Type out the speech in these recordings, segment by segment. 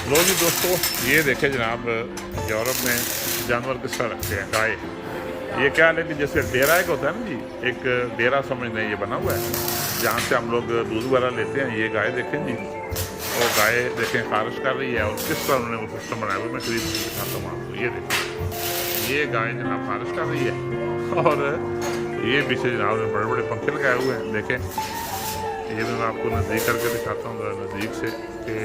लो जी दोस्तों, ये देखें जनाब, यूरोप में जानवर किस तरह रखते हैं गाय। ये क्या है कि जैसे डेरा एक होता है ना जी, एक डेरा समझ लें ये बना हुआ है जहाँ से हम लोग दूध वगैरह लेते हैं। ये गाय देखें जी, और गाय देखें खारिश कर रही है और किस तरह उन्होंने वो सिस्टम बनाया हुआ। मैं करीब से दिखाता हूँ आपको। ये देखें, ये गाय जनाब खारिश कर रही है और ये पीछे जनाब ने बड़े बड़े पंखे लगाए हुए हैं। देखें, ये मैं आपको नज़दीक करके दिखाता हूँ नज़दीक से कि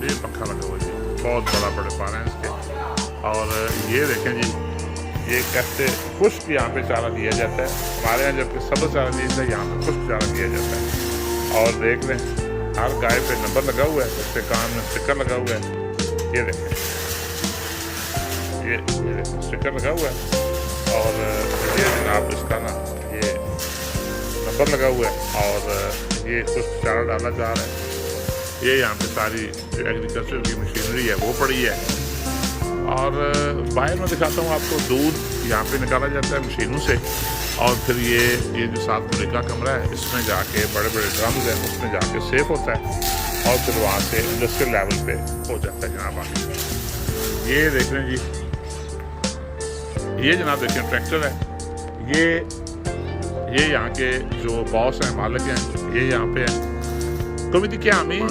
ये पंखा लगा हुआ जी, बहुत बड़ा बड़े पारे हैं इसके। और ये देखें जी, ये कैसे खुश्क यहाँ पे चारा दिया जाता है। हमारे यहाँ जबकि सब्ज़ चारा दिया जाता है, यहाँ पे खुश्क चारा दिया जाता है। और देख लें, हर गाय पे नंबर लगा हुआ है, उसके कान में स्टिकर लगा हुआ है। ये देखें, ये स्टिकर लगा हुआ है और ये जनाब इसका ना ये नंबर लगा हुआ है और ये कुछ चारा डाला जा रहा है। ये यहाँ पे सारी जो एग्रीकल्चर की मशीनरी है वो पड़ी है। और बाहर में दिखाता हूँ आपको, दूध यहाँ पे निकाला जाता है मशीनों से और फिर ये जो 7 कमरे का कमरा है, इसमें जाके बड़े बड़े ड्रम्स हैं, उसमें जाके सेफ होता है और फिर वहाँ से इंडस्ट्रियल लेवल पे हो जाता है जनाब। आगे ये देख लें जी, ये जनाब देखें ट्रैक्टर है। ये यहाँ के जो बॉस हैं, मालिक हैं, ये यहाँ पे हैं। कभी थी क्या हमें ये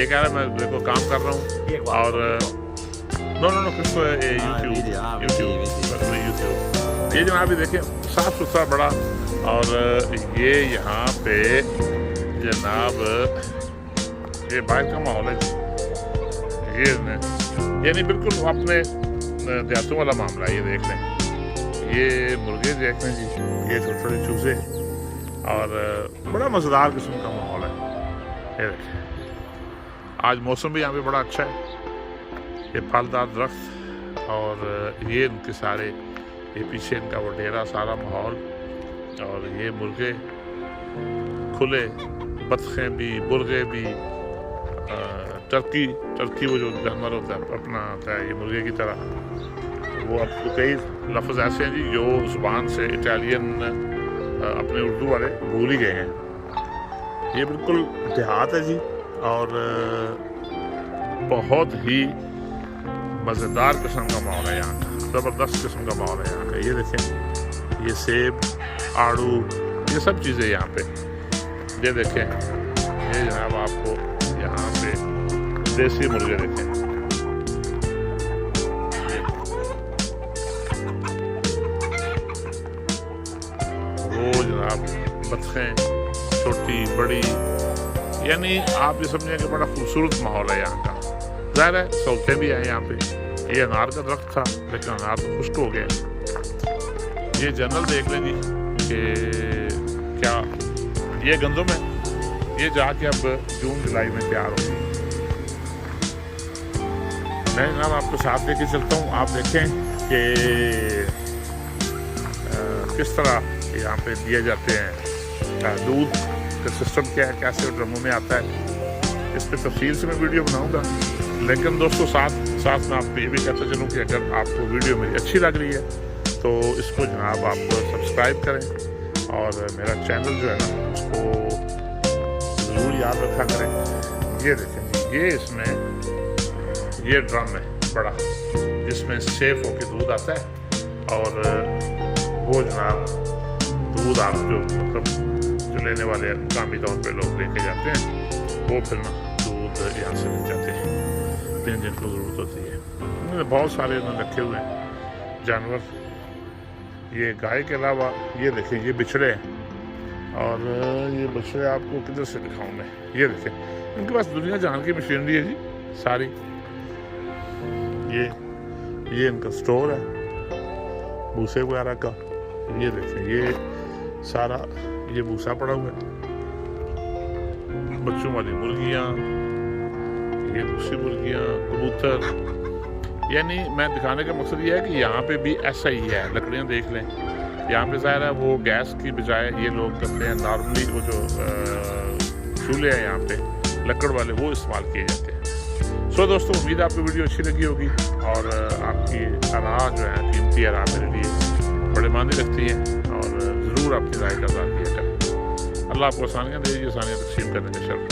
कह रहा है मैं देखो काम कर रहा हूँ और नो यूट्यूब। ये जनाब भी देखें साफ सुथरा बड़ा। और ये यहाँ पे जनाब ये बाहर का माहौल है, ये यानी बिल्कुल अपने देहातों वाला मामला है। ये देख लें, ये मुर्गे देख लें जी, ये छोटे छोटे चूजे और बड़ा मज़ेदार किस्म का माहौल है। ये देखें, आज मौसम भी यहाँ पे बड़ा अच्छा है। ये फलदार दरख्त और ये इनके सारे, ये पीछे इनका वो डेरा, सारा माहौल। और ये मुर्गे खुले, बतखें भी, मुर्गे भी, टर्की वो जो जानवर होता है अपना होता है ये मुर्गे की तरह। वो अब तो कई लफ्ज़ ऐसे हैं जी जो ज़ुबान से इटालियन अपने उर्दू वाले भूल ही गए हैं। ये बिल्कुल देहात है जी और बहुत ही मज़ेदार किस्म का माहौल है यहाँ का, ज़बरदस्त किस्म का माहौल है यहाँ का। ये देखें, ये सेब, आड़ू, ये सब चीज़ें यहाँ पे। ये देखें, ये जनाब आपको यहाँ पे देसी मुर्गे देखें। वो जनाब बतखें, छोटी बड़ी, यानी आप ये समझें कि बड़ा खूबसूरत माहौल है यहाँ का। ज़ाहिर है सहूलतें भी हैं यहाँ पे। ये अनार का दरख्त था लेकिन अनार तो खुश्क हो गया। ये जंगल देख लें जी कि क्या ये गंदम है, ये जाके अब जून जुलाई में तैयार होगी। मैं जनाब आपको साथ लेके चलता हूँ। आप देखें कि किस तरह यहाँ पे दिए जाते हैं दूध का सिस्टम क्या है, कैसे ड्रमों में आता है। इस पर तफसील से मैं वीडियो बनाऊँगा। लेकिन दोस्तों साथ में आपको ये भी कहता चलूँ कि अगर आपको वीडियो मेरी अच्छी लग रही है तो इसको जनाब आप सब्सक्राइब करें और मेरा चैनल जो है ना उसको ज़रूर याद रखा करें। ये देखें, ये इसमें ये ड्रम है बड़ा जिसमें सेफ होकर दूध आता है और वो जनाब दूध आप जो मतलब जो लेने वाले कामी तौर पे लोग लेके जाते हैं वो फिर ना दूध यहाँ से मिल जाते हैं जिनको ज़रूरत होती है। उन्होंने बहुत सारे उन्होंने रखे हुए हैं जानवर। ये गाय के अलावा ये देखें, ये बिछड़े हैं और ये बछड़े आपको किधर से दिखाऊं मैं। ये देखें, इनके पास दुनिया जहान की मशीनरी है जी सारी। ये इनका स्टोर है भूसे वगैरह का। ये देखें, ये सारा ये भूसा पड़ा हुआ है, बच्चों वाली मुर्गियाँ, ये दूसरी मुर्गियाँ, कबूतर। यानी मैं दिखाने का मकसद ये है कि यहाँ पे भी ऐसा ही है। लकड़ियाँ देख लें, यहाँ पे ज़ाहिर है वो गैस की बजाय ये लोग करते हैं नॉर्मली वो जो चूल्हे हैं यहाँ पे लकड़ वाले वो इस्तेमाल किए जाते हैं। सो दोस्तों, उम्मीद आपको वीडियो अच्छी लगी होगी और आपकी आरा जो है कीमती आरा मेरे लिए बड़े मायने रखती है और ज़रूर अपनी राय का इज़हार किया करें। अल्लाह आपको आसानियाँ दे, आसानियाँ तकसीम करने में शर्त